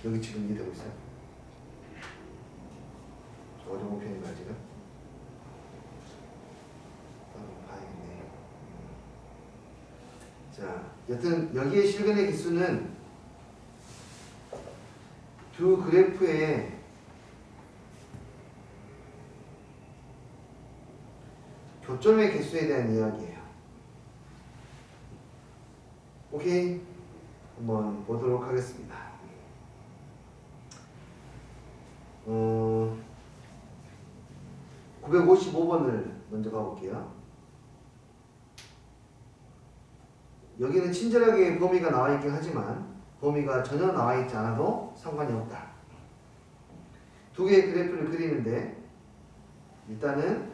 여기 지금 이해되고 있어요? 어려운 편인가 지금? 봐야겠네. 자, 여튼 여기에 실근의 기수는 두 그래프의 교점의 개수에 대한 이야기예요. 오케이? 한번 보도록 하겠습니다. 955번을 먼저 가볼게요. 여기는 친절하게 범위가 나와 있긴 하지만 범위가 전혀 나와 있지 않아도 상관이 없다. 두 개의 그래프를 그리는데 일단은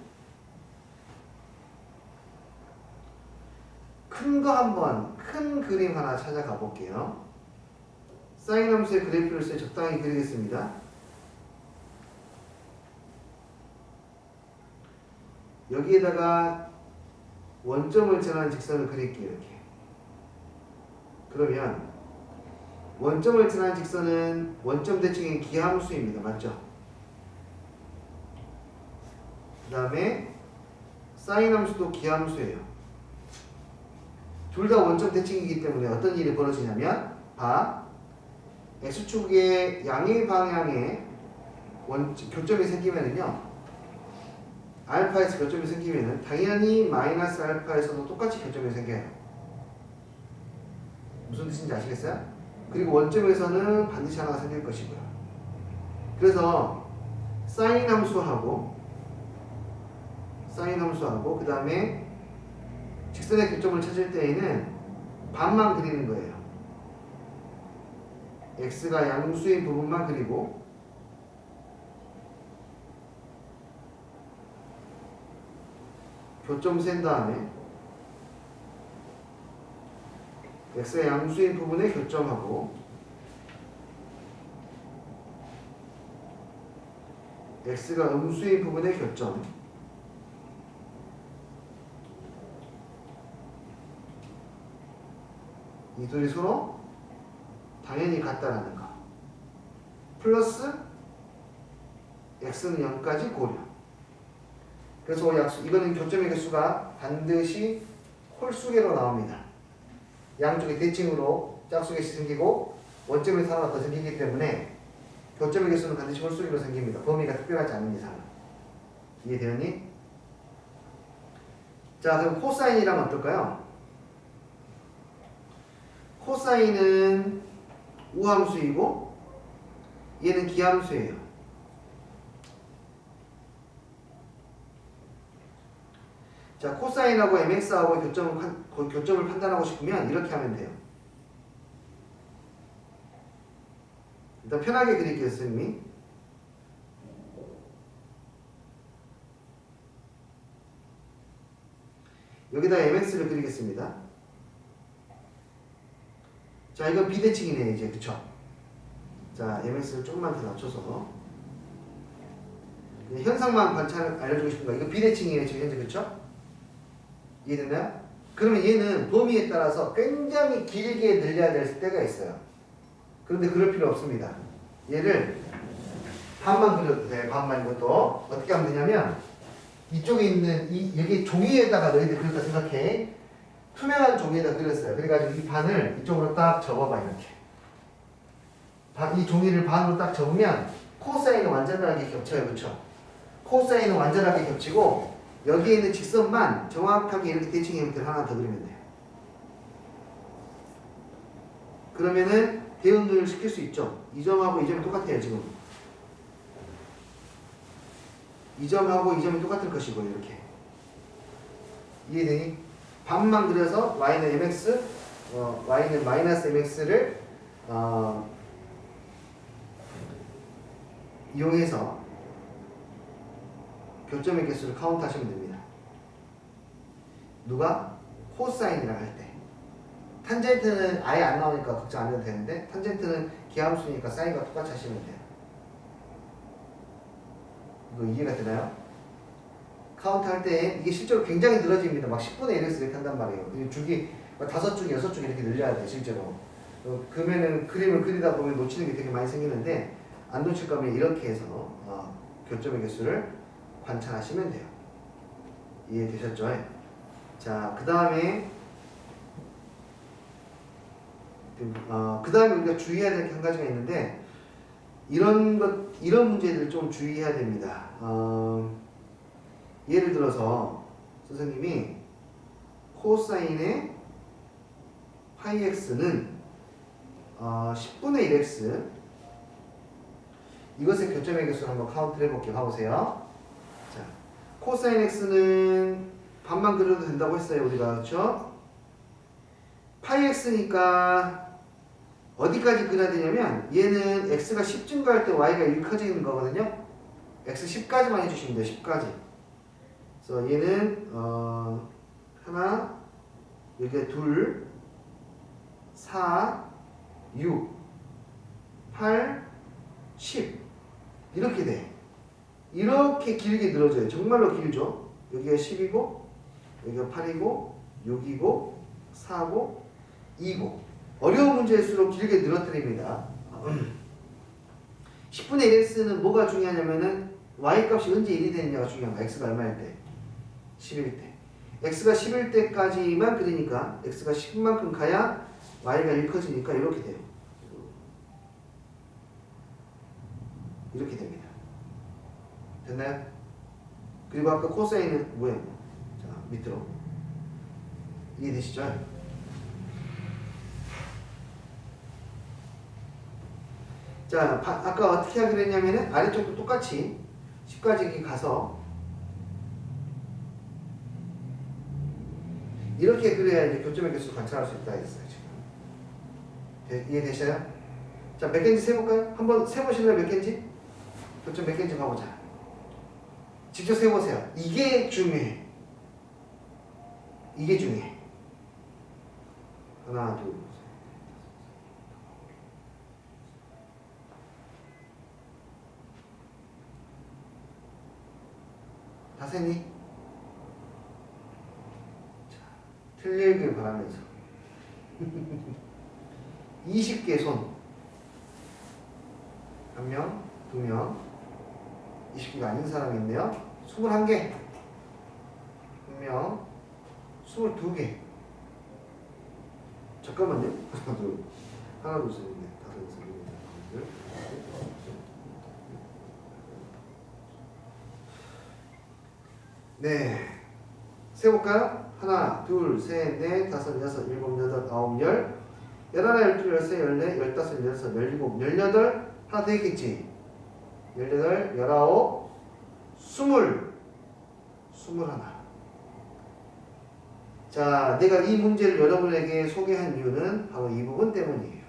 큰 거 한번 큰 그림 하나 찾아가 볼게요. 사인 함수의 그래프를 적당히 그리겠습니다. 여기에다가 원점을 지나는 직선을 그릴게요. 이렇게. 그러면 원점을 지나는 직선은 원점 대칭의 기함수입니다. 맞죠? 그 다음에 사인 함수도 기함수예요. 둘 다 원점 대칭이기 때문에 어떤 일이 벌어지냐면 X축의 양의 방향에 교점이 생기면은요, 알파에서 교점이 생기면은 당연히 마이너스 알파에서도 똑같이 교점이 생겨요. 무슨 뜻인지 아시겠어요? 그리고 원점에서는 반드시 하나가 생길 것이고요. 그래서 사인 함수하고 그 다음에 직선의 교점을 찾을 때에는 반만 그리는 거예요. x가 양수인 부분만 그리고 교점 센 다음에 x가 양수인 부분에 교점하고 x가 음수인 부분에 교점, 이 둘이 서로 당연히 같다라는 거. 플러스 x는 0까지 고려. 그래서 이거는 교점의 개수가 반드시 홀수계로 나옵니다. 양쪽이 대칭으로 짝수개씩 생기고 원점에서 하나가 더 생기기 때문에 교점의 개수는 반드시 홀수계로 생깁니다. 범위가 특별하지 않은 이상은. 이해되었니? 자, 그럼 코사인이라면 어떨까요? 코사인은 우함수이고 얘는 기함수예요. 자, 코사인하고 mx하고 교점을 판단하고 싶으면 이렇게 하면 돼요. 일단 편하게 그릴게요, 선생님이. 여기다 mx를 그리겠습니다. 자, 이건 비대칭이네, 이제. 그쵸? 자, mx를 조금만 더 낮춰서 현상만 알려주고 싶은 거야. 이거 비대칭이에요, 지금 현재. 그쵸? 이해됐나요? 그러면 얘는 범위에 따라서 굉장히 길게 늘려야 될 때가 있어요. 그런데 그럴 필요 없습니다. 얘를 반만 그려도 돼. 반만. 이것도 어떻게 하면 되냐면 이쪽에 있는 여기 종이에다가 너희들 그렸다 생각해. 투명한 종이에다 그렸어요. 그래가지고 이 반을 이쪽으로 딱 접어봐. 이렇게. 이 종이를 반으로 딱 접으면 코사인은 완전하게 겹쳐요. 그쵸? 코사인은 완전하게 겹치고 여기에 있는 직선만 정확하게 이렇게 대칭 형태를 하나 더 그리면 돼요. 그러면은 대응을 시킬 수 있죠. 이 점하고 이 점이 똑같아요. 지금 이 점하고 이 점이 똑같을 것이고 이렇게. 이해되니? 반만 그려서 y는 mx, y는 마이너스 mx를 이용해서 교점의 개수를 카운트하시면 됩니다. 누가? 코사인이랑 할 때. 탄젠트는 아예 안 나오니까 걱정 안 해도 되는데 탄젠트는 기함수니까 사인과 똑같이 하시면 돼요. 이거 이해가 되나요? 카운트 할 때 이게 실제로 굉장히 늘어집니다. 막 10분의 1에서 이렇게 한단 말이에요. 줄기 5줄, 6줄 이렇게 늘려야 돼요. 실제로. 그러면은 그림을 그리다 보면 놓치는 게 되게 많이 생기는데 안 놓칠 거면 이렇게 해서 교점의 개수를 관찰하시면 돼요. 이해되셨죠? 자, 그 다음에 우리가 주의해야 될 게 한 가지가 있는데 이런 문제들 좀 주의해야 됩니다. 예를 들어서 선생님이 코사인의 파이 x는 10분의 1x 이것의 교점의 개수를 한번 카운트를 해볼게요. 봐보세요. 자, 코사인 x는 반만 그려도 된다고 했어요. 우리가 그렇죠? 파이 x니까 어디까지 그려야 되냐면 얘는 x가 10 증가할 때 y가 1 커지는 거거든요. x 10까지만 해주시면 돼요. 10까지. 그래서 얘는 하나, 여기에 둘, 4, 6, 8, 10 이렇게 돼. 이렇게 길게 늘어져요. 정말로 길죠. 여기가 10이고 여기가 8이고 6이고 4고 2고 어려운 문제일수록 길게 늘어뜨립니다. 10분의 1x는 뭐가 중요하냐면은 y값이 언제 1이 되느냐가 중요한 거야. x가 얼마일 때? 10일 때. x가 10일 때까지만 그러니까 x가 10만큼 가야 y가 1 커지니까 이렇게 돼요. 이렇게 됩니다. 됐나요? 그리고 아까 코사인은 뭐예요? 자, 밑으로. 이해되시죠? 자, 아까 어떻게 하기로 했냐면은 아래쪽도 똑같이 10까지 가서 이렇게 그려야 이제 교점의 개수를 관찰할 수 있다 했어요. 지금. 이해되셔요? 자, 몇 개인지 세볼까요? 한번 세보실래요? 몇 개인지? 교점 몇 개인지 가보자. 직접 세보세요. 이게 중요해. 이게 중요해. 하나, 둘, 셋. 다 셌니? 자, 틀리길 바라면서 20개 손. 한 명, 두 명. 20개가 아닌 사람이 있네요. 21개. 한 명. 22개. 잠깐만요. 하나, 둘, 셋, 넷, 다섯, 여섯, 일곱, 여덟, 네. 세볼까요? 하나, 둘, 셋, 넷, 다섯, 여섯, 일곱, 여덟, 아홉, 열. 열하나, 열둘, 열세, 열네, 열다섯, 열여섯, 열일곱, 열여덟. 하나 더 있겠지? 18, 19, 20, 21. 자, 내가 이 문제를 여러분에게 소개한 이유는 바로 이 부분 때문이에요.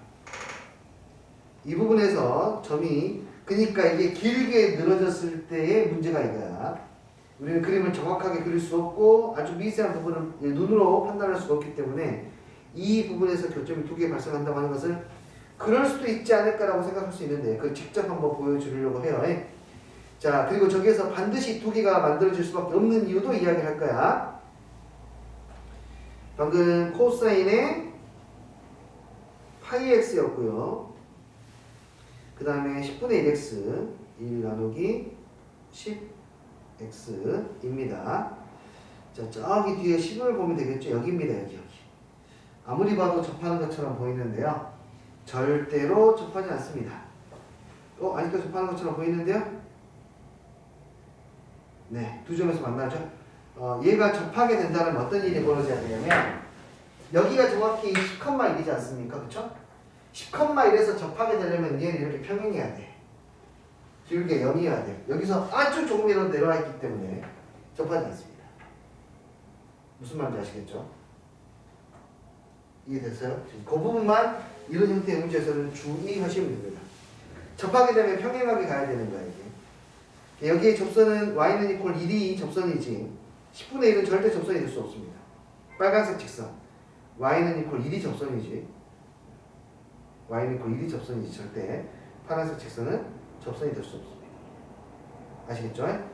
이 부분에서 점이, 그러니까 이게 길게 늘어졌을 때의 문제가 이거야. 우리는 그림을 정확하게 그릴 수 없고 아주 미세한 부분을 눈으로 판단할 수가 없기 때문에 이 부분에서 교점이 2개 발생한다고 하는 것은 그럴 수도 있지 않을까라고 생각할 수 있는데 그걸 직접 한번 보여주려고 해요. 자, 그리고 저기에서 반드시 2개가 만들어질 수밖에 없는 이유도 이야기를 할 거야. 방금 코사인의 파이 x였고요. 그 다음에 10분의 1x 1 나누기 10x입니다. 자, 저기 뒤에 10을 보면 되겠죠. 여기입니다. 여기. 아무리 봐도 접하는 것처럼 보이는데요. 절대로 접하지 않습니다. 아직도 접하는 것처럼 보이는데요? 네, 두 점에서 만나죠. 얘가 접하게 된다면 어떤 일이 벌어져야 되냐면 여기가 정확히 10,1이지 않습니까? 그쵸? 10,1에서 접하게 되려면 얘는 이렇게 평행해야 돼. 길게 0이어야 돼. 여기서 아주 조금이라도 내려와 있기 때문에 접하지 않습니다. 무슨 말인지 아시겠죠? 이해됐어요? 그 부분만 이런 형태의 문제에서는 주의하시면 됩니다. 접하게 되면 평행하게 가야 되는 거예요. 이게. 여기에 접선은 y는 이퀄 1이 접선이지 10분의 1은 절대 접선이 될 수 없습니다. 빨간색 직선 y는 이퀄 1이 접선이지 y는 이퀄 1이 접선이지 절대 파란색 직선은 접선이 될 수 없습니다. 아시겠죠? 그래서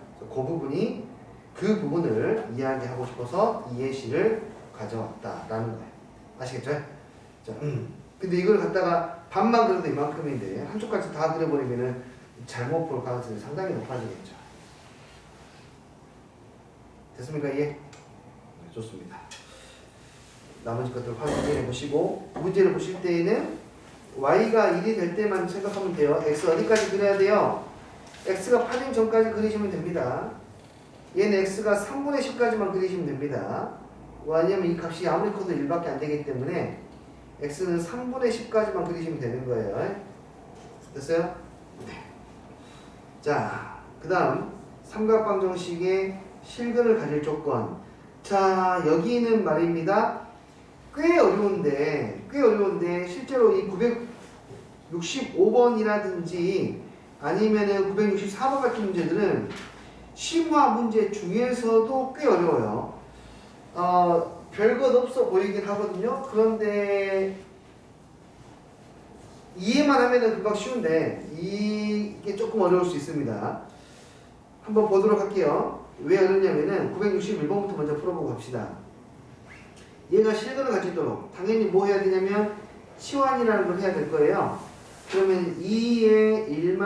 그 부분을 이야기하고 싶어서 이 예시를 가져왔다라는 거예요. 아시겠죠? 자, 근데 이걸 갖다가 반만 그려도 이만큼인데 한쪽까지 다 그려버리면은 잘못 볼 가능성이 상당히 높아지겠죠. 됐습니까? 이해? 네, 좋습니다. 나머지 것들 확인해 보시고 문제를 보실 때에는 y가 1이 될 때만 생각하면 돼요. x 어디까지 그려야 돼요? x가 8인 전까지 그리시면 됩니다. 얘는 x가 3분의 10까지만 그리시면 됩니다. 왜냐면 이 값이 아무리 커도 1밖에 안 되기 때문에 x는 3분의 10까지만 그리시면 되는 거예요. 됐어요? 네. 자, 그 다음 삼각방정식의 실근을 가질 조건. 자, 여기는 말입니다. 꽤 어려운데 실제로 이 965번이라든지 아니면은 964번 같은 문제들은 심화 문제 중에서도 꽤 어려워요. 별것 없어 보이긴 하거든요. 그런데 이해만 하면은 금방 쉬운데 이게 조금 어려울 수 있습니다. 한번 보도록 할게요. 왜 어렵냐면은 961번부터 먼저 풀어보고 갑시다. 얘가 실근을 가지도록 당연히 뭐 해야 되냐면 치환이라는 걸 해야 될 거예요. 그러면 2의 1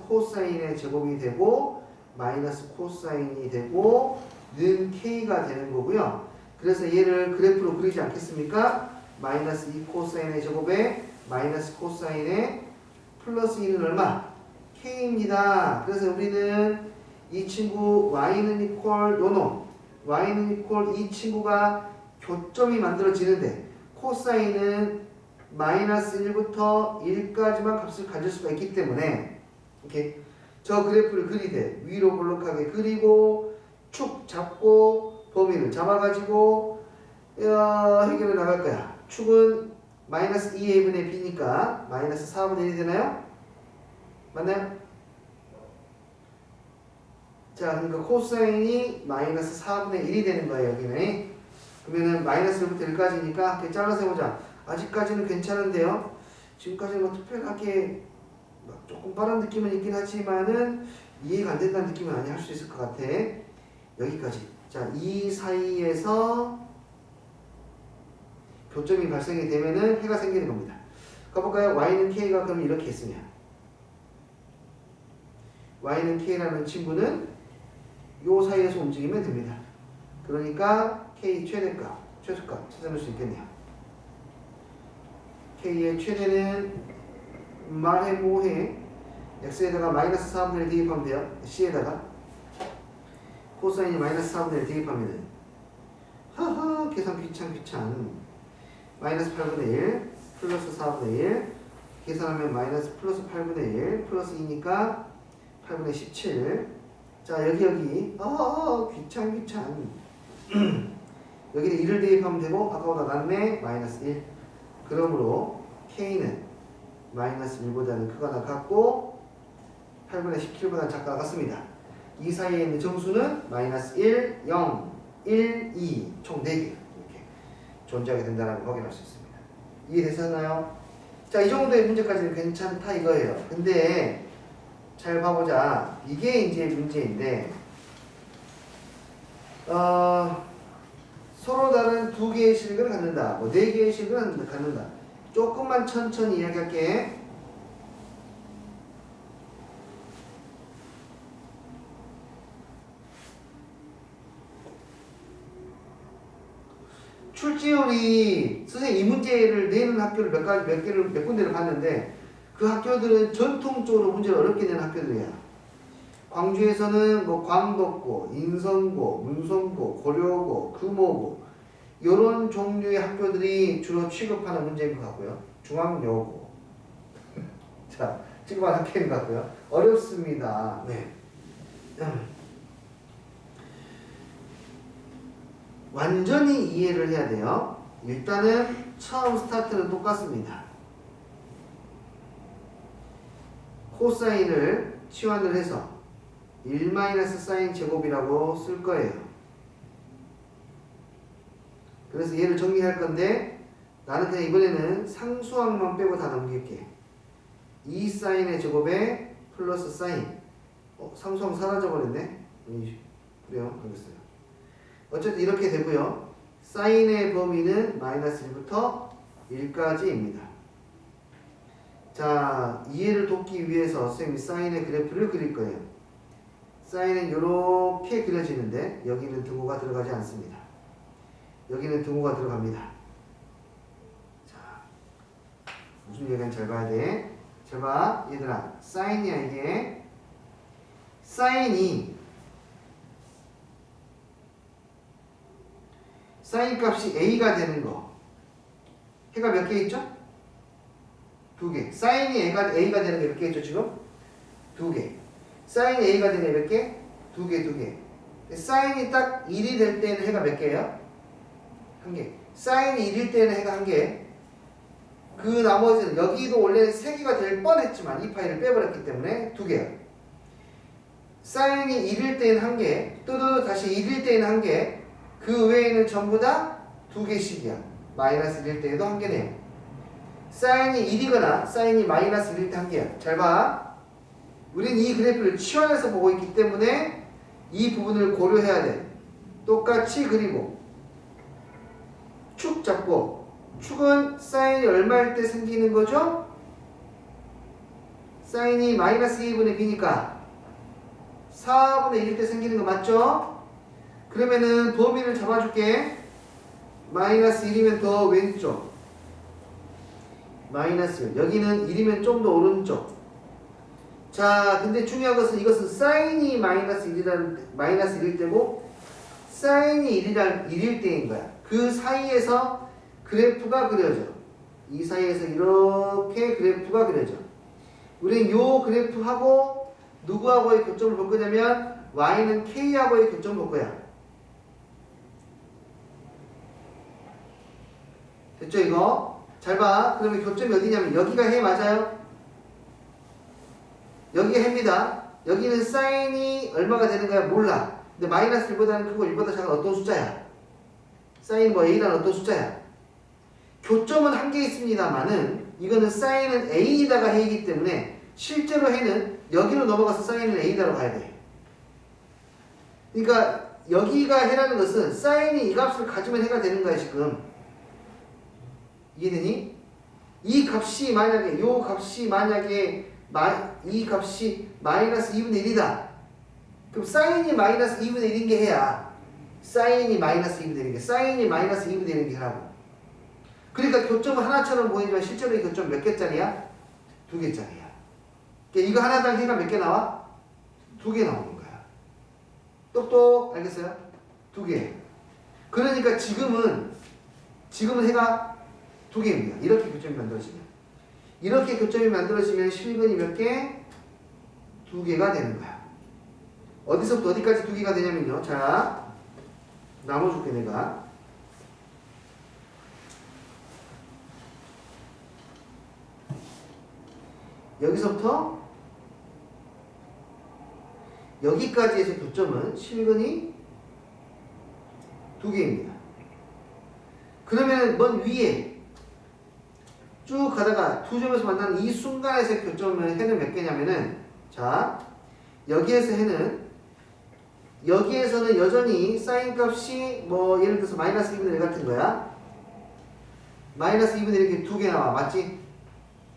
코사인의 제곱이 되고 마이너스 코사인이 되고 는 k가 되는 거고요. 그래서 얘를 그래프로 그리지 않겠습니까? 마이너스 2 코사인의 제곱에 마이너스 코사인의 플러스 2는 얼마? k입니다. 그래서 우리는 이 친구 y는 이퀄 요놈 y는 이퀄 이 친구가 교점이 만들어지는데 코사인은 마이너스 1부터 1까지만 값을 가질 수가 있기 때문에 이렇게 저 그래프를 그리되 위로 볼록하게 그리고 축 잡고 범위를 잡아가지고 해결해 나갈 거야. 축은 마이너스 2a분의 b니까 마이너스 4분의 1이 되나요? 맞나요? 자, 그러니까 코사인이 마이너스 4분의 1이 되는 거예요. 여기는. 그러면은 마이너스 1부터 1까지니까 그냥 잘라서 해보자. 아직까지는 괜찮은데요. 지금까지는 뭐 특별하게 조금 빠른 느낌은 있긴 하지만은 이해가 안 된다는 느낌은 아니 할 수 있을 것 같아. 여기까지. 자, 이 사이에서 교점이 발생이 되면은 해가 생기는 겁니다. 가볼까요? y는 k가 그럼 이렇게 있으면 y는 k라는 친구는 요 사이에서 움직이면 됩니다. 그러니까 k 최대값, 최소값 찾아낼 수 있겠네요. k의 최대는 말해 뭐해 x에다가 마이너스 4분의 1 대입하면 돼요. c에다가 코사인이 마이너스 4분의 1 대입하면은 하하 계산 귀찮 마이너스 8분의 1 플러스 4분의 1 계산하면 마이너스 플러스 8분의 1 플러스 2니까 8분의 17. 자, 여기 귀찮 여기는 1을 대입하면 되고 아까보다 낫네 마이너스 1. 그러므로 k는 마이너스 1보다는 크거나 같고 8분의 17보다는 작거나 같습니다. 이 사이에 있는 정수는 마이너스 1, 0, 1, 2 총 4개 이렇게 존재하게 된다는 걸 확인할 수 있습니다. 이해되셨나요? 자, 이 정도의 문제까지는 괜찮다 이거예요. 근데 잘 봐보자. 이게 이제 문제인데 서로 다른 두 개의 실근을 갖는다. 뭐 네 개의 실근을 갖는다. 조금만 천천히 이야기할게. 출제율이 선생님 이 문제를 내는 학교를 몇 군데를 봤는데 그 학교들은 전통적으로 문제를 어렵게 내는 학교들이야. 광주에서는 뭐 광덕고, 인성고, 문성고, 고려고, 금호고 이런 종류의 학교들이 주로 취급하는 문제인 것 같고요. 중앙여고 자 취급하는 학교인 것 같고요. 어렵습니다. 네. 완전히 이해를 해야 돼요. 일단은 처음 스타트는 똑같습니다. 코사인을 치환을 해서 1 사인 제곱이라고 쓸 거예요. 그래서 얘를 정리할 건데 나는 그냥 이번에는 상수항만 빼고 다 넘길게. 2 사인의 제곱에 플러스 사인. 상수항 사라져버렸네. 그래요. 알겠어요. 어쨌든 이렇게 되고요. 사인의 범위는 마이너스 1부터 1까지입니다. 자, 이해를 돕기 위해서 선생님이 사인의 그래프를 그릴 거예요. 사인은 이렇게 그려지는데 여기는 등호가 들어가지 않습니다. 여기는 등호가 들어갑니다. 자, 무슨 얘기인지 잘 봐야 돼. 잘 봐, 얘들아. 사인이야 이게. 사인 값이 A가 되는 거. 해가 몇 개 있죠? 2개. 사인이 A가 되는 게 몇 개 있죠 지금? 2개. 사인이 A가 되는 게 몇 개? 2개, 2개. 사인이 딱 1이 될 때는 해가 몇 개예요? 1개. 사인이 1일 때는 해가 1개. 그 나머지는 여기도 원래 3개가 될 뻔했지만 이 파이를 빼버렸기 때문에 2개야. 사인이 1일 때는 1개, 또 다시 1일 때는 1개, 그 외에는 전부 다 2개씩이야. 마이너스 1일 때에도 1개네요. 사인이 1이거나 사인이 마이너스 1일 때 1개야. 잘 봐. 우린 이 그래프를 치환해서 보고 있기 때문에 이 부분을 고려해야 돼. 똑같이 그리고 축 잡고, 축은 사인이 얼마일 때 생기는 거죠? 사인이 마이너스 2분의 b니까 4분의 1일 때 생기는 거 맞죠? 그러면은 범위를 잡아줄게. 마이너스 1이면 더 왼쪽, 마이너스 1. 여기는 1이면 좀 더 오른쪽. 자, 근데 중요한 것은 이것은 사인이 마이너스 1일 때고 사인이 1일 때인 거야. 그 사이에서 그래프가 그려져. 이 사이에서 이렇게 그래프가 그려져. 우리는 요 그래프하고 누구하고의 교점을 볼 거냐면 y는 k하고의 교점을 볼 거야. 됐죠 이거? 잘 봐. 그러면 교점이 어디냐면 여기가 해 맞아요? 여기가 해입니다. 여기는 사인이 얼마가 되는 거야? 몰라. 근데 마이너스 1보다는 크고 1보다 작은 어떤 숫자야? 사인 뭐 a라는 어떤 숫자야? 교점은 한 개 있습니다만은 이거는 사인은 a에다가 해이기 때문에 실제로 해는 여기로 넘어가서 사인은 a다로 가야 돼. 그러니까 여기가 해라는 것은 사인이 이 값을 가지면 해가 되는 거야 지금. 이해되니? 이 값이 만약에 이 값이 마이너스 2분의 1이다. 그럼 사인이 마이너스 2분의 1인 게 해야. 사인이 마이너스 2분의 1인 게. 사인이 마이너스 2분의 1인 게 하라고. 그러니까 교점은 하나처럼 보이지만 실제로 이 교점 몇 개짜리야? 2개짜리야. 그러니까 이거 하나당 해가 몇 개 나와? 2개 나오는 거야. 똑똑 알겠어요? 2개. 그러니까 지금은 해가 2개입니다. 이렇게 교점이 만들어지면. 이렇게 교점이 만들어지면 실근이 몇 개? 2개가 되는 거야. 어디서부터 어디까지 2개가 되냐면요. 자, 나눠줄게 내가. 여기서부터 여기까지에서 교점은 실근이 2개입니다. 그러면 먼 위에 쭉 가다가 두 점에서 만나는 이 순간에서의 교점은 해는 몇 개냐면은, 자, 여기에서는 여전히 사인 값이 뭐 예를 들어서 마이너스 2분의 1 같은 거야. 마이너스 2분의 1 이렇게 2개 나와. 맞지?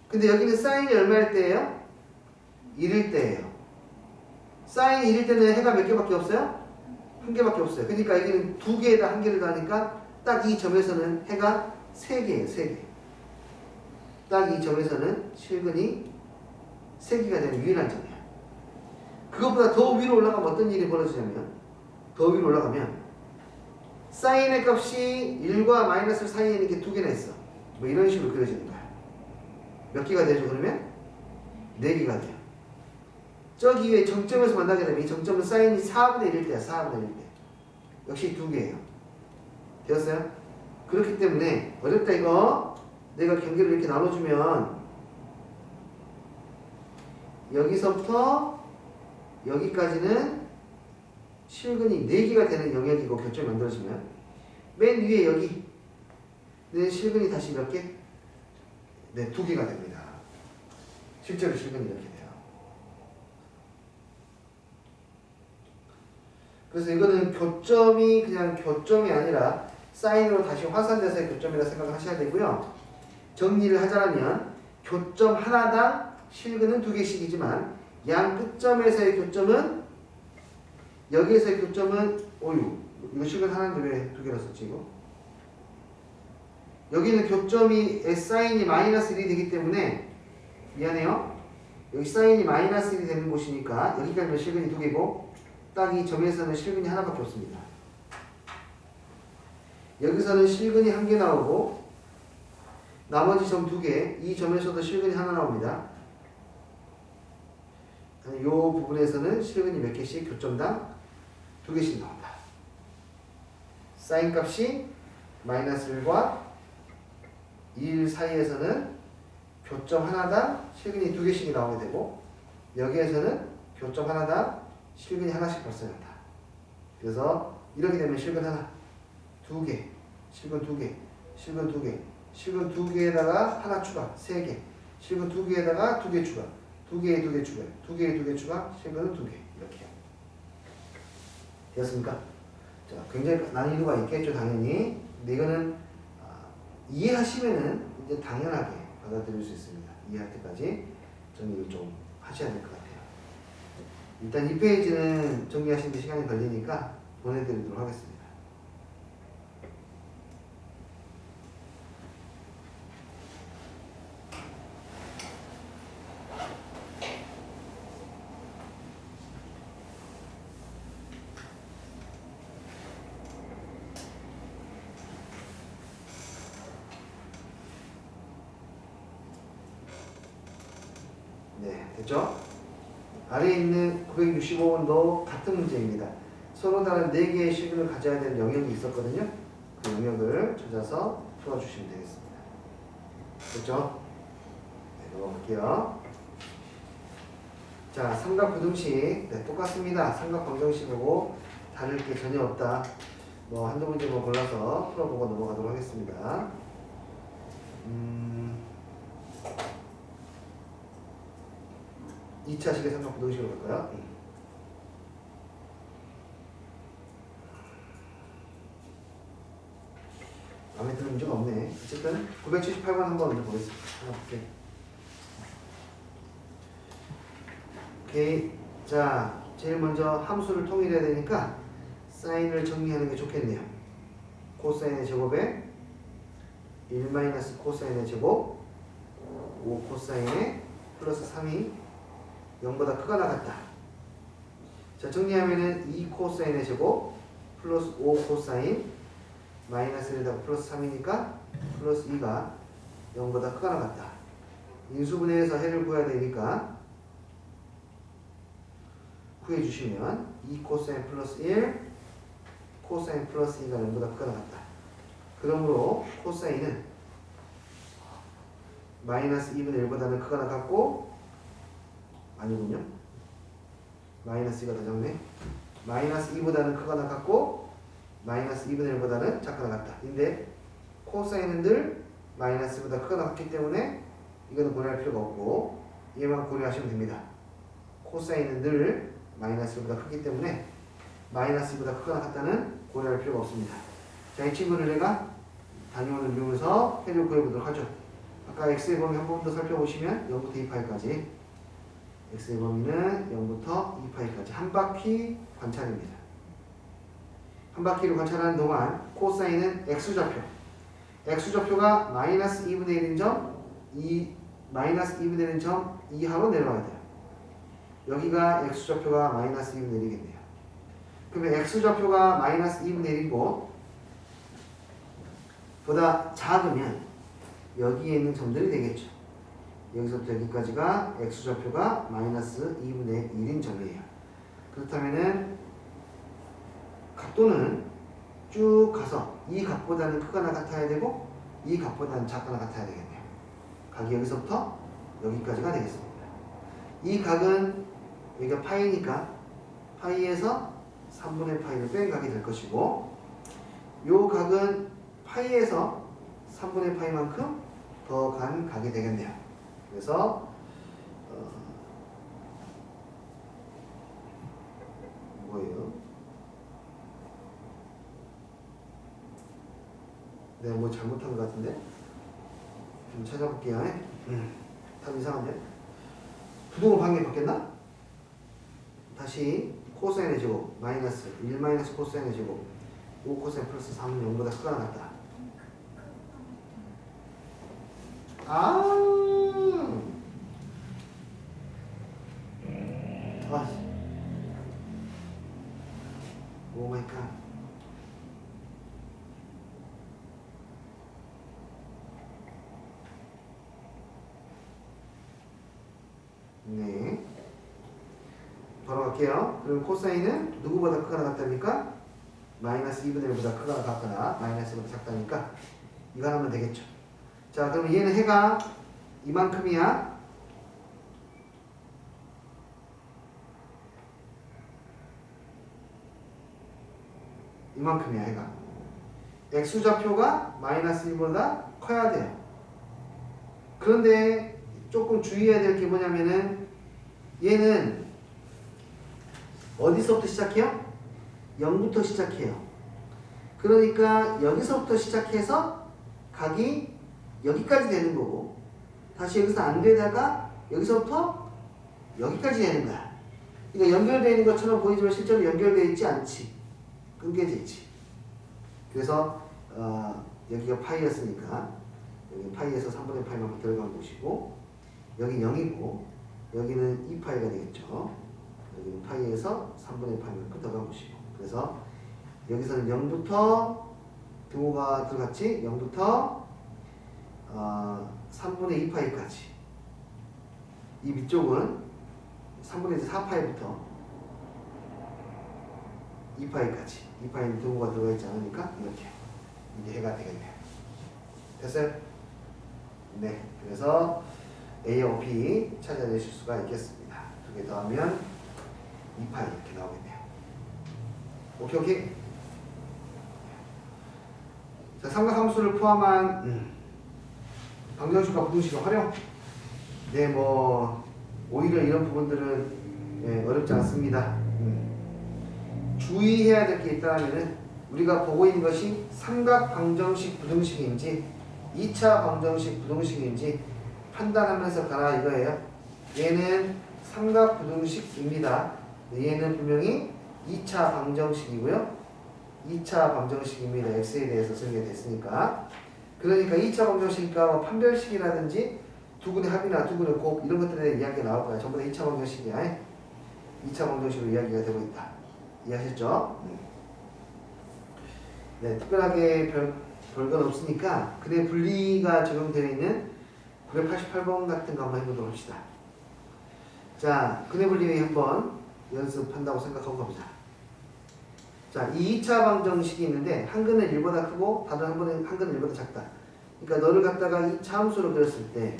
근데 여기는 사인이 얼마일 때예요? 1일 때예요. 사인 1일 때는 해가 몇 개밖에 없어요? 1개밖에 없어요. 그러니까 여기는 2개에다 1개를 더하니까 딱 이 점에서는 해가 3개예요. 3개. 딱 이 점에서는 실근이 3개가 되는 유일한 점이야. 그것보다 더 위로 올라가면 어떤 일이 벌어지냐면, 더 위로 올라가면 사인의 값이 1과 마이너스 사이에 이렇게 2개나 있어. 뭐 이런 식으로 그려지는 거야. 몇 개가 되죠 그러면? 4개가 돼요. 저기 위에 정점에서 만나게 되면 이 정점은 사인이 4분의 1일 때야. 4분의 1일 때. 역시 2개예요. 되었어요? 그렇기 때문에 어렵다 이거. 내가 경계를 이렇게 나눠주면 여기서부터 여기까지는 실근이 4개가 되는 영역이고 교점이 만들어지면 맨 위에 여기는 실근이 다시 몇 개? 네, 2개가 됩니다. 실제로 실근이 이렇게 돼요. 그래서 이거는 교점이 그냥 교점이 아니라 사인으로 다시 환산돼서의 교점이라 생각을 하셔야 되고요. 정리를 하자면 교점 하나당 실근은 2개씩이지만 양 끝점에서의 교점은 여기에서의 교점은 오유 이거 실근 하나인데 왜 2개나 썼지 이거? 여기는 교점이 S사인이 마이너스 1이 되기 때문에 미안해요. 여기 사인이 마이너스 1이 되는 곳이니까 여기까지는 실근이 2개고 딱 이 점에서는 실근이 하나밖에 없습니다. 여기서는 실근이 1개 나오고 나머지 점 2개, 이 점에서도 실근이 하나 나옵니다. 이 부분에서는 실근이 몇 개씩 교점당 2개씩 나온다. 사인 값이 마이너스 1과 1 사이에서는 교점 하나당 실근이 2개씩이 나오게 되고 여기에서는 교점 하나당 실근이 하나씩 발생한다. 그래서 이렇게 되면 실근 하나, 2개, 실근 2개, 실근 2개, 실근 2개에다가 하나 추가, 3개, 실근 2개에다가 2개 추가, 2개에 2개 추가, 2개에 2개 추가, 실근은 2개 이렇게 되었습니까? 자, 굉장히 난이도가 있겠죠 당연히. 근데 이거는 이해하시면은 이제 당연하게 받아들일 수 있습니다. 이해할 때까지 정리를 좀 하셔야 될 것 같아요. 일단 이 페이지는 정리하시는데 시간이 걸리니까 보내드리도록 하겠습니다. 네, 됐죠? 아래에 있는 965번도 같은 문제입니다. 서로 다른 4개의 실근을 가져야 되는 영역이 있었거든요. 그 영역을 찾아서 풀어주시면 되겠습니다. 됐죠? 네, 넘어갈게요. 자, 삼각부등식. 네, 똑같습니다. 삼각방정식하고 다를 게 전혀 없다. 뭐 한두 문제만 골라서 풀어보고 넘어가도록 하겠습니다. 2차식의 삼각부등식으로 갈까요? 마음에 드는 문제가 없네. 어쨌든 978번 한번 먼저 보겠습니다. 하나 볼게요. 오케이. 자, 제일 먼저 함수를 통일해야 되니까 사인을 정리하는 게 좋겠네요. 코사인의 제곱에 1 코사인의 제곱 5 코사인의 플러스 3이 0보다 크거나 같다. 자, 정리하면은 2 코사인의 제곱 플러스 5 코사인 마이너스 1에다가 플러스 3이니까 플러스 2가 0보다 크거나 같다. 인수분해해서 해를 구해야 되니까 구해주시면 2 코사인 플러스 1 코사인 플러스 2가 0보다 크거나 같다. 그러므로 코사인은 마이너스 2분의 1보다는 크거나 같고 아니군요. 마이너스 2가 더 작네. 마이너스 2보다는 크거나 같고 마이너스 2분의 1보다는 작거나 같다. 근데 코사인은 늘 마이너스보다 크거나 같기 때문에 이거는 고려할 필요가 없고 얘만 고려하시면 됩니다. 코사인은 늘 마이너스보다 크기 때문에 마이너스보다 크거나 같다는 고려할 필요가 없습니다. 자, 이 친구를 제가 단위원을 이용해서 해를 구해보도록 하죠. 아까 x의 범위 한 번 더 살펴보시면 0부터 2파이까지 x의 범위는 0부터 2파이까지 한 바퀴 관찰입니다. 한 바퀴를 관찰하는 동안 코사인은 x좌표 x좌표가 마이너스 2분의 1인 점 마이너스 2분의 1인 점 이하로 내려와야 돼요. 여기가 x좌표가 마이너스 2분의 1이겠네요. 그러면 x좌표가 마이너스 2분의 1이고 보다 작으면 여기에 있는 점들이 되겠죠. 여기서부터 여기까지가 x좌표가 마이너스 2분의 1인 점이에요. 그렇다면은 각도는 쭉 가서 이 각보다는 크거나 같아야 되고 이 각보다는 작거나 같아야 되겠네요. 각이 여기서부터 여기까지가 되겠습니다. 이 각은 여기가 파이니까 파이에서 3분의 파이를 뺀 각이 될 것이고 이 각은 파이에서 3분의 파이만큼 더 간 각이 되겠네요. 그래서 뭐예요? 내가 뭐 잘못한 것 같은데 좀 찾아볼게요. 답 이상한데? 부동호 방향이 바뀌었나? 다시 코사인의 제곱 마이너스 1 마이너스 코사인의 제곱 5 코사인 플러스 3은 0보다 크거나 같다. 아, 오 마이 갓. 네. 바로 갈게요. 그럼 코사인은 누구보다 크거나 같다니까? 마이너스 2분의 1보다 크거나 같거나 마이너스 1보다 작다니까 이거 하면 되겠죠. 자, 그럼 얘는 해가 이만큼이야. 이만큼이야 해가. x좌표가 마이너스 1보다 커야 돼요. 그런데 조금 주의해야 될 게 뭐냐면은 얘는 어디서부터 시작해요? 0부터 시작해요. 그러니까 여기서부터 시작해서 각이 여기까지 되는 거고 다시 여기서 안 되다가 여기서부터 여기까지 되는 거야. 그러니까 연결되어 있는 것처럼 보이지만 실제로 연결되어 있지 않지. 끊겨져 있지. 그래서 여기가 파이였으니까 여기 파이에서 3분의 파이만큼 들어간 곳이고 여기 0이고 여기는 2파이가 되겠죠. 여기는 파이에서 3분의 파이만큼 들어간 곳이고 그래서 여기서는 0부터 등호가 들어갔지. 0부터 3분의 2파이까지 이 밑쪽은 3분의 4파이부터 2파이까지 2파이는 등호가 들어가 있지 않으니까 이렇게 이게 해가 되겠네요. 됐어요? 네, 그래서 A하고 B 찾아내실 수가 있겠습니다. 두 개 더하면 2파이 이렇게 나오겠네요. 오케이 오케이. 자, 삼각함수를 포함한 방정식과 부등식의 활용. 네, 뭐 오히려 이런 부분들은 어렵지 않습니다. 주의해야 될 게 있다면은 우리가 보고 있는 것이 삼각 방정식 부등식인지 2차 방정식 부등식인지 판단하면서 가라 이거예요. 얘는 삼각 부등식입니다. 얘는 분명히 2차 방정식이고요. 2차 방정식입니다. x에 대해서 설계가 됐으니까. 그러니까 2차 방정식이니까 뭐 판별식이라든지 두근의 합이나 두근의 곱 이런 것들에 대한 이야기가 나올 거야. 전부 다 2차 방정식이야. 2차 방정식으로 이야기가 되고 있다. 이해하셨죠? 네, 특별하게 별건 없으니까 근의 분리가 적용되어 있는 988번 같은 거 한번 해보도록 합시다. 자, 근의 분리 한번 연습한다고 생각하고 가보자. 자, 이 2차 방정식이 있는데 한 근은 1보다 크고 다른 한 근은 1보다 작다. 그러니까 너를 갖다가 이 차함수로 그렸을 때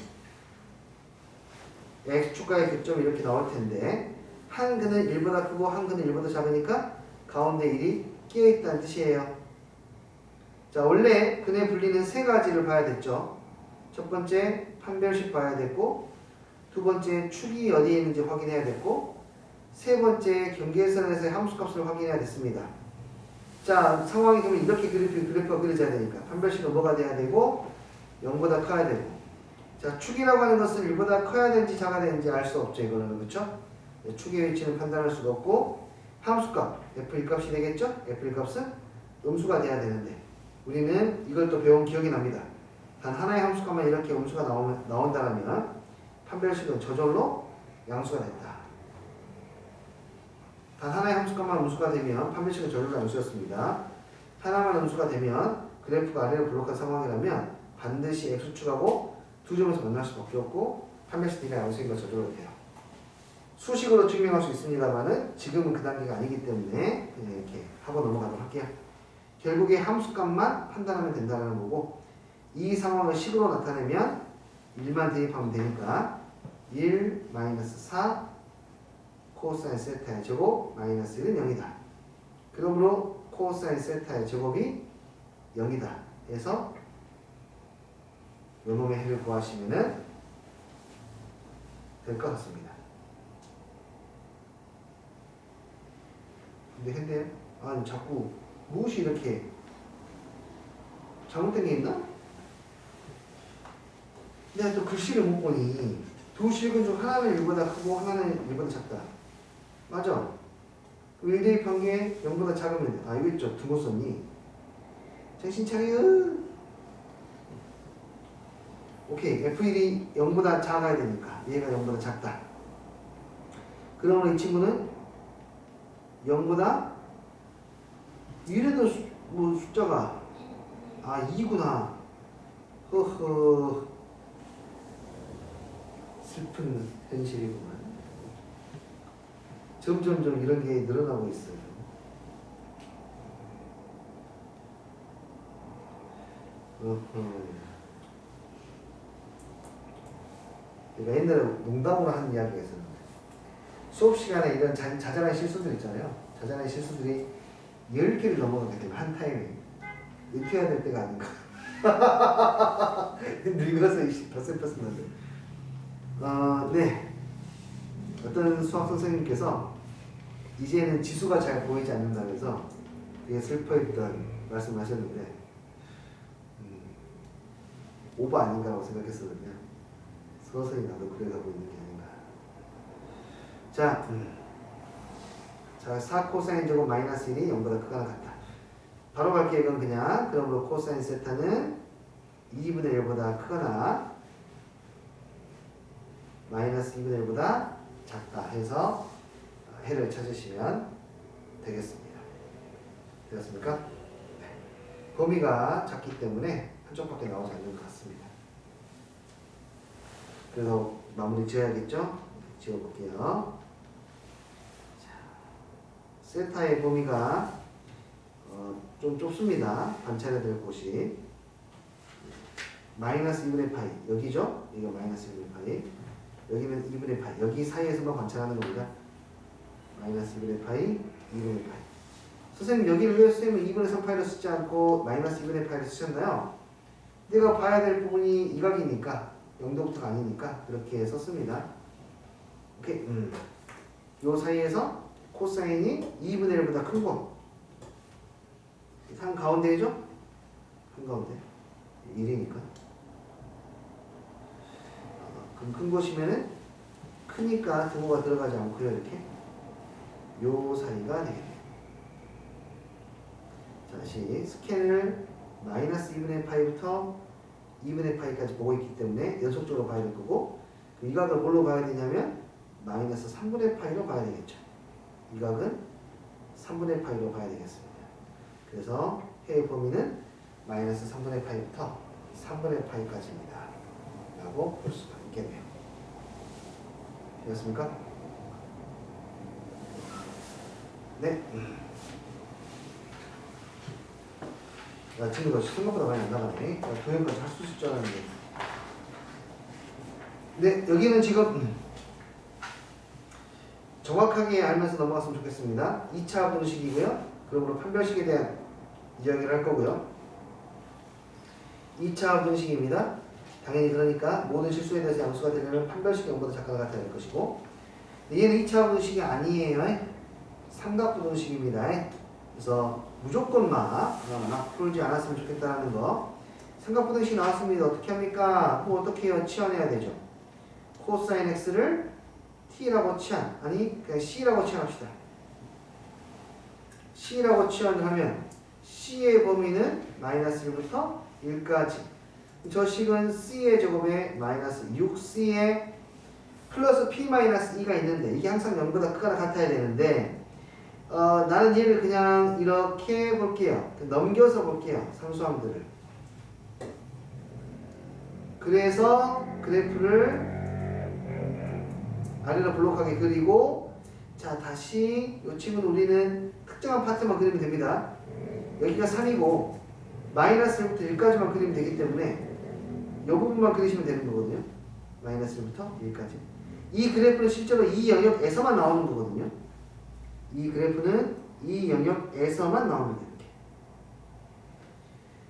x축과의 격점이 이렇게 나올 텐데 한 근은 1보다 크고 한 근은 1보다 작으니까 가운데 1이 끼어있다는 뜻이에요. 자, 원래 근의 분리는 세 가지를 봐야 됐죠. 첫 번째 판별식 봐야 됐고 두 번째 축이 어디에 있는지 확인해야 됐고 세 번째 경계선에서의 함수값을 확인해야 됐습니다. 자, 상황이 되면 이렇게 그래프가 그려져야 되니까 판별식은 뭐가 돼야 되고 0보다 커야 되고 자, 축이라고 하는 것은 1보다 커야 되는지 작아야 되는지 알 수 없죠. 이거는 그렇죠? 축의 위치는 판단할 수가 없고 함수값 f1 값이 되겠죠? f1 값은 음수가 돼야 되는데 우리는 이걸 또 배운 기억이 납니다. 단 하나의 함수값만 이렇게 음수가 나온다면 판별식은 저절로 양수가 됐다. 단 하나의 함수값만 음수가 되면 판별식은 저절로 양수였습니다. 하나만 음수가 되면 그래프가 아래로 블록한 상황이라면 반드시 x축하고 두 점에서 만날 수밖에 없고 판별식 D가 양수인 거 저절로 돼요. 수식으로 증명할 수 있습니다만은 지금은 그 단계가 아니기 때문에 그냥 이렇게 하고 넘어가도록 할게요. 결국에 함수값만 판단하면 된다는 거고 이 상황을 식으로 나타내면 1만 대입하면 되니까 1 마이너스 4 코사인 세타의 제곱 마이너스 1은 0이다. 그러므로 코사인 세타의 제곱이 0이다. 해서 요놈의 해를 구하시면 될 것 같습니다. 근데 아니 자꾸 무엇이 이렇게 잘못된 게 있나? 내가 또 글씨를 못 보니 두 식은 중 하나는 1보다 크고 하나는 1보다 작다. 맞아. 1 대입한 게 0보다 작으면 돼. 아 이거 있죠. 두모 썼니? 정신 차려. 오케이. F1이 0보다 작아야 되니까 얘가 0보다 작다. 그러면 이 친구는 0보다 이래도 뭐 숫자가 2구나. 허허. 슬픈 현실이구만. 점점점 이런 게 늘어나고 있어요. 내가 옛날에 농담으로 하는 이야기가 있었는데 수업 시간에 이런 자잘한 실수들 있잖아요. 자잘한 실수들이 10개를 넘어가게 되면 한 타임에 이렇게 해야 될 때가 아닌가. 늙어서 덧셈 폈었는데 네. 어떤 수학 선생님께서 이제는 지수가 잘 보이지 않는다면서 되게 슬퍼했던 말씀을 하셨는데 오버 아닌가라고 생각했었는데요. 서서히 나도 그래가고 있는 게 아닌가. 자, 4 코사인 제곱 마이너스 1이 0보다 크거나 같다. 바로 갈게요. 이건 그냥 그러므로 코사인 세타는 2분의 1보다 크거나 마이너스 2분의 1보다 작다 해서 해를 찾으시면 되겠습니다. 되었습니까? 네. 범위가 작기 때문에 한쪽밖에 나오지 않는 것 같습니다. 그래서 마무리 지어야겠죠? 지어볼게요. 자, 세타의 범위가 좀 좁습니다. 관찰해야 될 곳이 마이너스 2분의 파이 여기죠? 이거 마이너스 2분의 파이 여기는 2분의 파이 여기 사이에서만 관찰하는 겁니다. 마이너스 2분의 파이 2분의 파이 선생님 여기를 왜 선생님은 2분의 3파이를 쓰지 않고 마이너스 2분의 파이를 쓰셨나요? 내가 봐야 될 부분이 이 각이니까 0도부터가 아니니까 그렇게 썼습니다. 오케이. 요 사이에서 코사인이 2분의 1보다 큰 거. 한 가운데죠? 한 가운데. 1이니까. 그럼 큰 것이면은 크니까 등호가 들어가지 않고요. 이렇게. 요 사이가 되겠네요. 자, 다시 스캔을 마이너스 2분의 파이부터 2분의 파이까지 보고 있기 때문에 연속적으로 봐야 될 거고 이 각을 뭘로 봐야 되냐면 마이너스 3분의 파이로 봐야 되겠죠. 이 각은 3분의 파이로 봐야 되겠습니다. 그래서 해의 범위는 마이너스 3분의 파이부터 3분의 파이까지입니다. 라고 볼 수가 있겠네요. 되었습니까? 네. 야, 친구가 생각보다 많이 안 나가네. 도형까지 할 수 있을 줄 알았는데. 네, 여기는 지금 정확하게 알면서 넘어갔으면 좋겠습니다. 2차 분식이고요. 그러므로 판별식에 대한 이야기를 할 거고요. 2차 분식입니다. 당연히 그러니까 모든 실수에 대해서 양수가 되려면 판별식이 0보다 작거나 같아야 될 것이고 얘는 2차 분식이 아니에요. 삼각분식입니다. 그래서 무조건 막 풀지 않았으면 좋겠다는 거. 삼각분식이 나왔습니다. 어떻게 합니까? 뭐 어떻게 해요? 치환해야 되죠. 코사인 x를 t라고 치환, 아니 그냥 c라고 치환합시다. c라고 치환을 하면 c의 범위는 마이너스 1부터 1까지. 저 식은 c의 제곱에 마이너스 6c의 플러스 p 마이너스 2가 있는데 이게 항상 0보다 크거나 같아야 되는데 나는 얘를 그냥 이렇게 볼게요. 넘겨서 볼게요. 상수함들을. 그래서 그래프를 아래로 블록하게 그리고 자 다시 이 친구는 우리는 특정한 파트만 그리면 됩니다. 여기가 3이고 마이너스 1부터 1까지만 그리면 되기 때문에 이 부분만 그리시면 되는 거거든요. 마이너스 1부터 1까지. 이 그래프는 실제로 이 영역에서만 나오는 거거든요. 이 그래프는 이 영역에서만 나옵니다. 이렇게.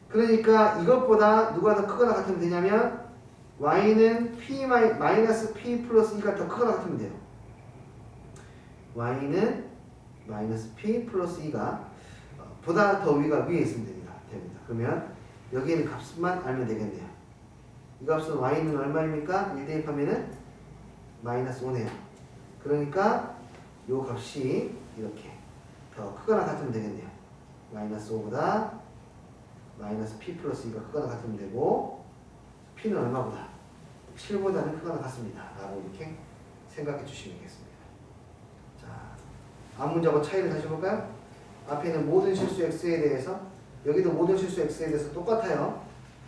그러니까 이것보다 누가 더 크거나 같으면 되냐면 y는 마이너스 p 플러스 2가 더 크거나 같으면 돼요. y는 마이너스 p 플러스 2가 보다 더 위에 있으면 됩니다. 그러면 여기에는 값만 알면 되겠네요. 이 값은 y는 얼마입니까? 1 대입하면은 마이너스 5네요. 그러니까 요 값이 이렇게 더 크거나 같으면 되겠네요. 마이너스 5보다 마이너스 p 플러스 2가 크거나 같으면 되고 p는 얼마보다? 7보다는 크거나 같습니다. 라고 이렇게 생각해 주시면 되겠습니다. 자, 앞문자하고 차이를 다시 볼까요? 앞에 있는 모든 실수 x에 대해서 여기도 모든 실수 x에 대해서 똑같아요.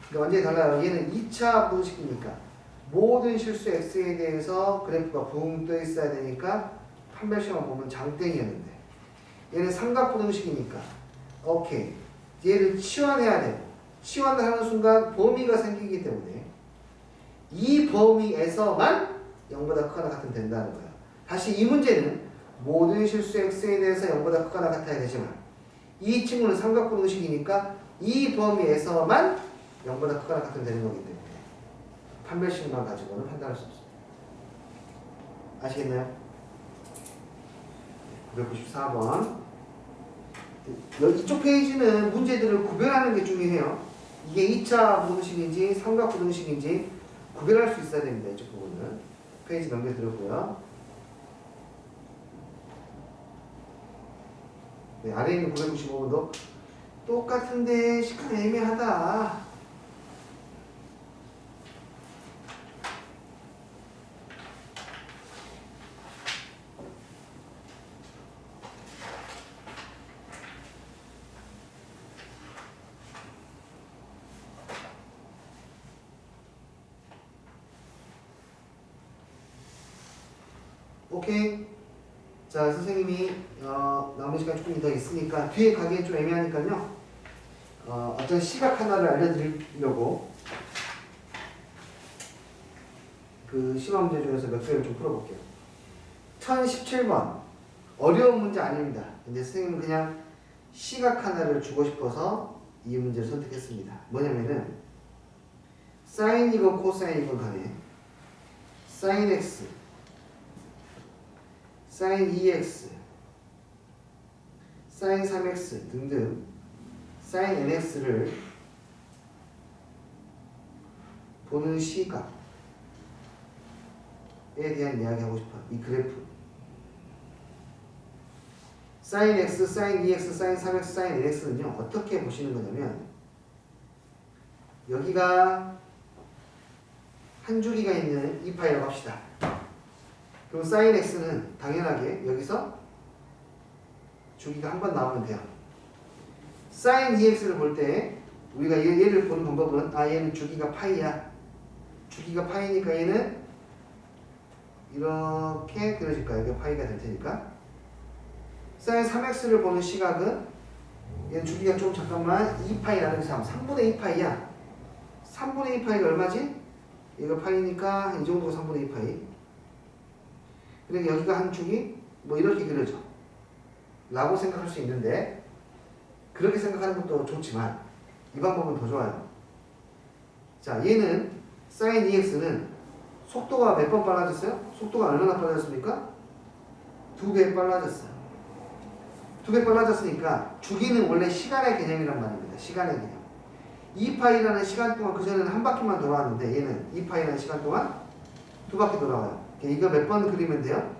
근데 완전히 달라요. 얘는 2차 부등식이니까 모든 실수 x에 대해서 그래프가 붕 떠 있어야 되니까 판별식만 보면 장땡이었는데 얘는 삼각부등식이니까 오케이 얘를 치환해야 되고 치환을 하는 순간 범위가 생기기 때문에 이 범위에서만 0보다 크거나 같으면 된다는 거예요. 다시 이 문제는 모든 실수 x에 대해서 0보다 크거나 같아야 되지만 이 친구는 삼각부등식이니까 이 범위에서만 0보다 크거나 같으면 되는 거기 때문에 판별식만 가지고는 판단할 수 없습니다. 아시겠나요? 994번. 이쪽 페이지는 문제들을 구별하는 게 중요해요. 이게 2차 부등식인지 삼각부등식인지 구별할 수 있어야 됩니다. 이쪽 부분은. 페이지 넘겨드렸고요. 네, 아래에 있는 995번도 똑같은데 시간 애매하다. 오케이. 자, 선생님이 남은 시간 조금 더 있으니까 뒤에 가기엔 좀 애매하니까요. 어떤 시각 하나를 알려드리려고 그 시간 문제 중에서 몇 개를 좀 풀어볼게요. 1017번 어려운 문제 아닙니다. 근데 선생님은 그냥 시각 하나를 주고 싶어서 이 문제를 선택했습니다. 뭐냐면은 사인이건 코사인이건 간에 사인 x 사인 2x, 사인 3x 등등 사인 nx를 보는 시각에 대한 이야기 하고 싶어요. 이 그래프 사인 x, 사인 2x, 사인 3x, 사인 nx는요 어떻게 보시는 거냐면 여기가 한 주기가 있는 2파이라고 합시다. 그럼 사인 x는 당연하게 여기서 주기가 한 번 나오면 돼요. 사인 2x를 볼 때 우리가 얘를 보는 방법은 얘는 주기가 파이야. 주기가 파이니까 얘는 이렇게 그려질 거야. 이게 파이가 될 테니까. 사인 3x를 보는 시각은 얘는 주기가 좀 잠깐만 2파이 나누기 3, 3분의 2파이야. 3분의 2파이가 얼마지? 얘가 파이니까 이 정도가 3분의 2파이. 그러니까 여기가 한 축이 뭐 이렇게 그려져 라고 생각할 수 있는데 그렇게 생각하는 것도 좋지만 이 방법은 더 좋아요. 자, 얘는 sin 2x는 속도가 몇 번 빨라졌어요? 속도가 얼마나 빨라졌습니까? 2배 빨라졌어요. 2배 빨라졌으니까 주기는 원래 시간의 개념이란 말입니다. 시간의 개념. 2파이라는 시간 동안 그전에는 한 바퀴만 돌아왔는데 얘는 2파이라는 시간 동안 두 바퀴 돌아와요. 이거 몇 번 그리면 돼요?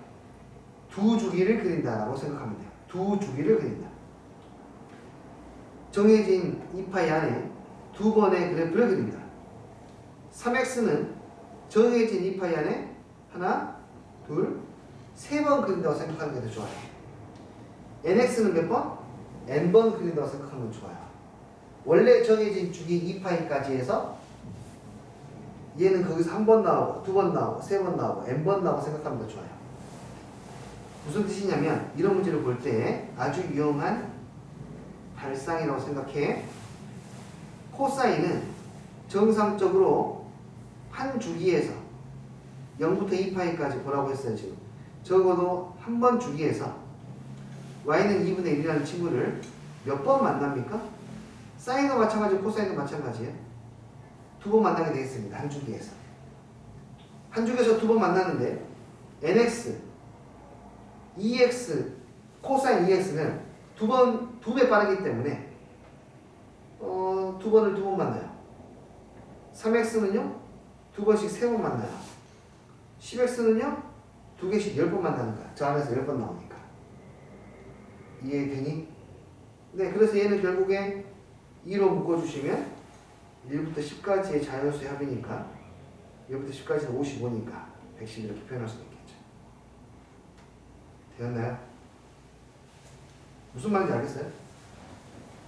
두 주기를 그린다라고 생각하면 돼요. 두 주기를 그린다. 정해진 2파이 안에 두 번의 그래프를 그린다. 3x는 정해진 2파이 안에 하나, 둘, 세 번 그린다고 생각하는 게 더 좋아요. nx는 몇 번? n번 그린다고 생각하면 좋아요. 원래 정해진 주기 2파이까지 해서 얘는 거기서 한 번 나오고 두 번 나오고 세 번 나오고 n번 나오고 생각하면 더 좋아요. 무슨 뜻이냐면 이런 문제를 볼 때 아주 유용한 발상이라고 생각해. 코사인은 정상적으로 한 주기에서 0부터 2파이까지 보라고 했어요. 지금 적어도 한 번 주기에서 y는 2분의 1이라는 친구를 몇 번 만납니까? 사인도 마찬가지고 코사인도 마찬가지예요. 두 번 만나게 되어 있습니다. 한 주기에서. 한 주기에서 두 번 만나는데 nx, 2x, 코사인 2x는 두 배 빠르기 때문에 두 번을 두 번 만나요. 3x는요? 두 번씩 세 번 만나요. 10x는요? 두 개씩 10번 만나는 거야. 저 안에서 10번 나오니까. 이해되니? 네, 그래서 얘는 결국에 2로 묶어주시면 1부터 10까지의 자연수의 합이니까 1부터 10까지는 55니까 110 이렇게 표현할 수 있겠죠. 되었나요? 무슨 말인지 알겠어요?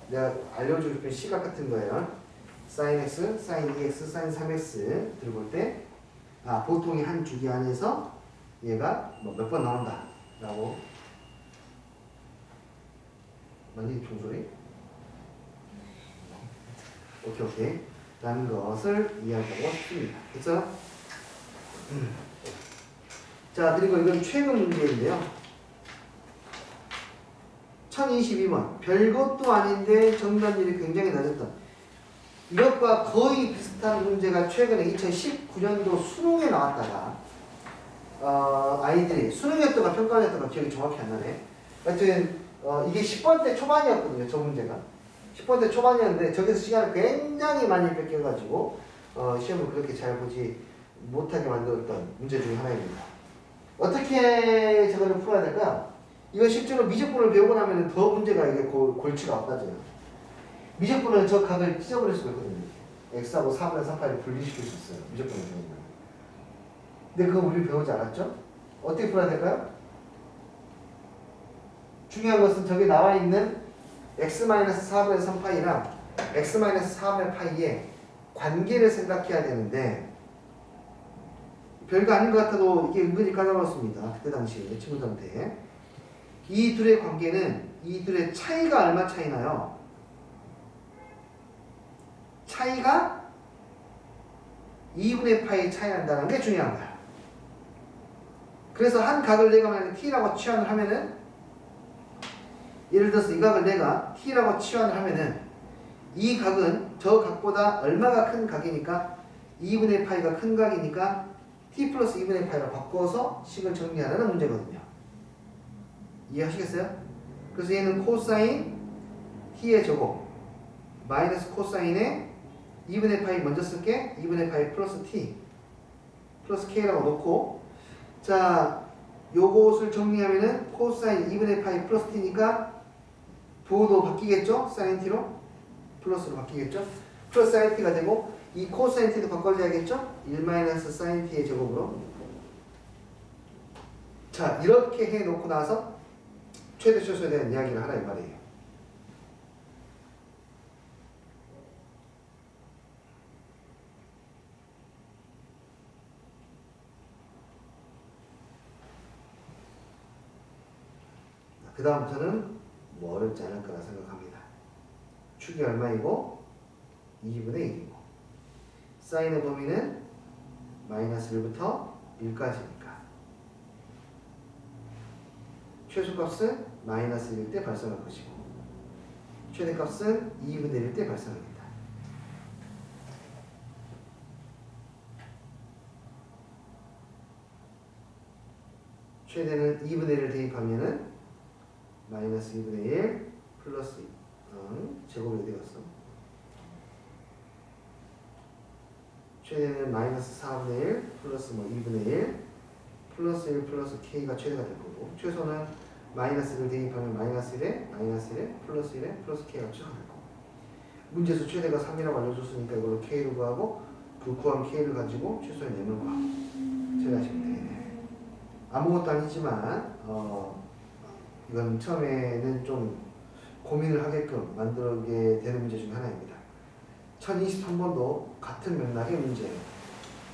내가 알려주고 싶은 시각 같은 거예요. sin x, sin 2x, sin 3x 들어볼 때 보통의 한 주기 안에서 얘가 뭐 몇 번 나온다 라고. 많이 종소리? 오케이 라는 것을 이야기하고 싶습니다. 그래서 자, 그리고 이건 최근 문제인데요. 1022번. 별것도 아닌데 정답률이 굉장히 낮았던, 이것과 거의 비슷한 문제가 최근에 2019년도 수능에 나왔다가 아이들이 수능이었던가 평가였던가 기억이 정확히 안 나네. 하여튼 이게 10번 대 초반이었거든요. 저 문제가 10번 대 초반이었는데 저기서 시간을 굉장히 많이 뺏겨가지고 시험을 그렇게 잘 보지 못하게 만들었던 문제 중에 하나입니다. 어떻게 저거를 풀어야 될까요? 이거 실제로 미적분을 배우고 나면 더 문제가 이게 골치가 아파져요. 미적분은 저 각을 찢어버릴 수가 있거든요. x하고 4분의 3파를 분리시킬 수 있어요. 미적분을 배우면. 근데 그거 우리 배우지 않았죠? 어떻게 풀어야 될까요? 중요한 것은 저기 나와 있는 x-4분의 3파이랑 x-4분의 파이의 관계를 생각해야 되는데, 별거 아닌 것 같아도 이게 은근히 까다로웠습니다. 그때 당시에 친구들한테. 이 둘의 관계는, 이 둘의 차이가 얼마 차이 나요? 차이가 2분의 파이 차이 난다는 게 중요한 거야. 그래서 한 각을 내가 만약에 t라고 치환을 하면은, 예를 들어서 이 각을 내가 t라고 치환을 하면은 이 각은 저 각보다 얼마가 큰 각이니까 2분의 파이가 큰 각이니까 t 플러스 2분의 파이로 바꿔서 식을 정리하라는 문제거든요. 이해하시겠어요? 그래서 얘는 코사인 t의 제곱 마이너스 코사인의 2분의 파이 먼저 쓸게. 2분의 파이 플러스 t 플러스 k라고 놓고, 자, 요것을 정리하면은 코사인 2분의 파이 플러스 t니까 부호도 바뀌겠죠? 사인 t로 플러스로 바뀌겠죠? 플러스 사인 t가 되고, 이 코사인 t도 바꿔줘야겠죠? 1 마이너스 사인 t의 제곱으로. 자, 이렇게 해 놓고 나서 최대 최소에 대한 이야기를 하라 이 말이에요. 그 다음부터는 뭐 어렵지 않을 거라 생각합니다. 축이 얼마이고 2분의 1이고 사인의 범위는 마이너스 1부터 1까지니까 최소값은 마이너스 1일 때 발생할 것이고 최대값은 2분의 1일 때 발생합니다. 최대는 2분의 1을 대입하면은 마이너스 2분의 1 플러스 제곱이 되었어. 최대는 마이너스 4분의 1 플러스 2분의 1 플러스 1 플러스 k가 최대가 될 거고, 최소는 마이너스 1을 대입하면 마이너스 1에 마이너스 1에 플러스 1에 플러스 k가 최소가 될 거고, 문제에서 최대가 3이라고 알려줬으니까 이걸로 k를 구하고 그 구한 k를 가지고 최소의 nem을 구하고 제외하시면 되겠네요. 아무것도 아니지만 이건 처음에는 좀 고민을 하게끔 만들게 되는 문제 중 하나입니다. 1023번도 같은 맥락의 문제예요.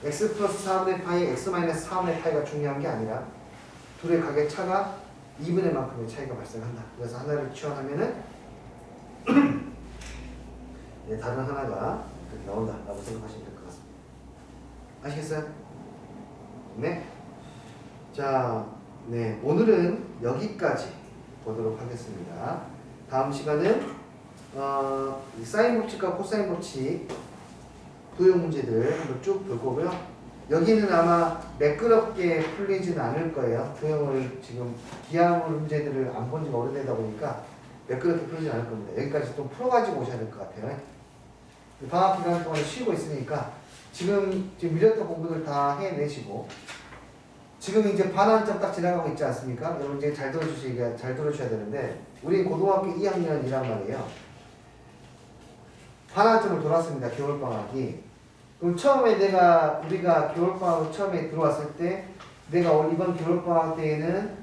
x 플러스 4분의 파이, x 마이너스 4분의 파이가 중요한 게 아니라 둘의 각의 차가 2분의 만큼의 차이가 발생한다. 그래서 하나를 치환하면은 네, 다른 하나가 이렇게 나온다라고 생각하시면 될 것 같습니다. 아시겠어요? 네. 자, 네, 오늘은 여기까지 보도록 하겠습니다. 다음 시간은 사인 법칙과 코사인 법칙 도형 문제들 한번 쭉 볼 거고요. 여기는 아마 매끄럽게 풀리지는 않을 거예요. 도형을 지금 기하물 문제들을 안 본 지가 오래되다 보니까 매끄럽게 풀리지 않을 겁니다. 여기까지 좀 풀어가지고 오셔야 될 것 같아요. 방학 기간 동안 쉬고 있으니까 지금 밀렸던 공부들 다 해내시고 지금 이제 반환점 딱 지나가고 있지 않습니까? 여러분 이제 잘 들어주셔야 되는데 우리 고등학교 2학년이란 말이에요. 반환점을 돌았습니다. 겨울방학이. 그럼 처음에 우리가 겨울방학 처음에 들어왔을 때 내가 이번 겨울방학 때에는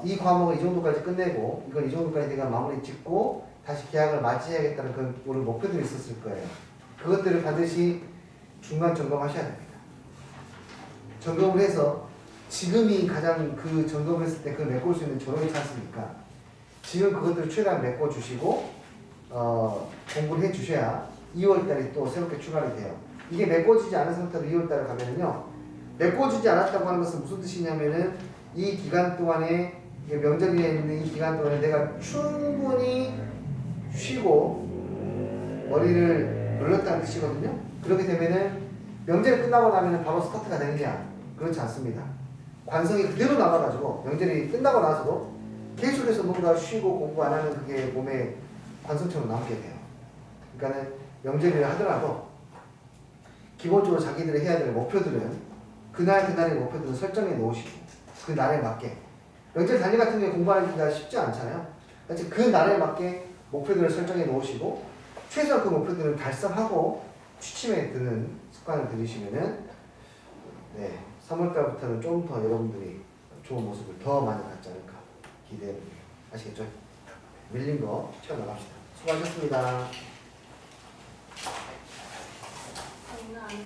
이 과목을 이 정도까지 끝내고 이건 이 정도까지 내가 마무리 짓고 다시 계약을 맞이해야겠다는 그런 목표들이 있었을 거예요. 그것들을 반드시 중간 점검하셔야 됩니다. 점검을 해서 지금이 가장 그 점검을 했을 때 그걸 메꿔올 수 있는 조롱이 찬스니까 지금 그것들을 최대한 메꿔주시고 공부를 해주셔야 2월달에 또 새롭게 출발이 돼요. 이게 메꿔지지 않은 상태로 2월달에 가면은요, 메꿔주지 않았다고 하는 것은 무슨 뜻이냐면은 이 기간 동안에 명절이 있는 이 기간 동안에 내가 충분히 쉬고 머리를 눌렀다는 뜻이거든요. 그렇게 되면은 명절이 끝나고 나면은 바로 스타트가 되느냐? 그렇지 않습니다. 관성이 그대로 남아가지고 명절이 끝나고 나서도 계속해서 뭔가 쉬고 공부 안 하는 그게 몸에 관성처럼 남게 돼요. 그러니까는 명절을 하더라도 기본적으로 자기들이 해야 될 목표들은 그날의 목표들을 설정해 놓으시고 그 날에 맞게 명절 단위 같은 경우에 공부하기가 쉽지 않잖아요. 그래서 그 날에 맞게 목표들을 설정해 놓으시고 최소한 그 목표들을 달성하고 취침에 드는 습관을 들이시면은 3월달부터는 좀 더 여러분들이 좋은 모습을 더 많이 갖지 않을까 기대해봅니다. 아시겠죠? 밀린 거 채워나갑시다. 수고하셨습니다.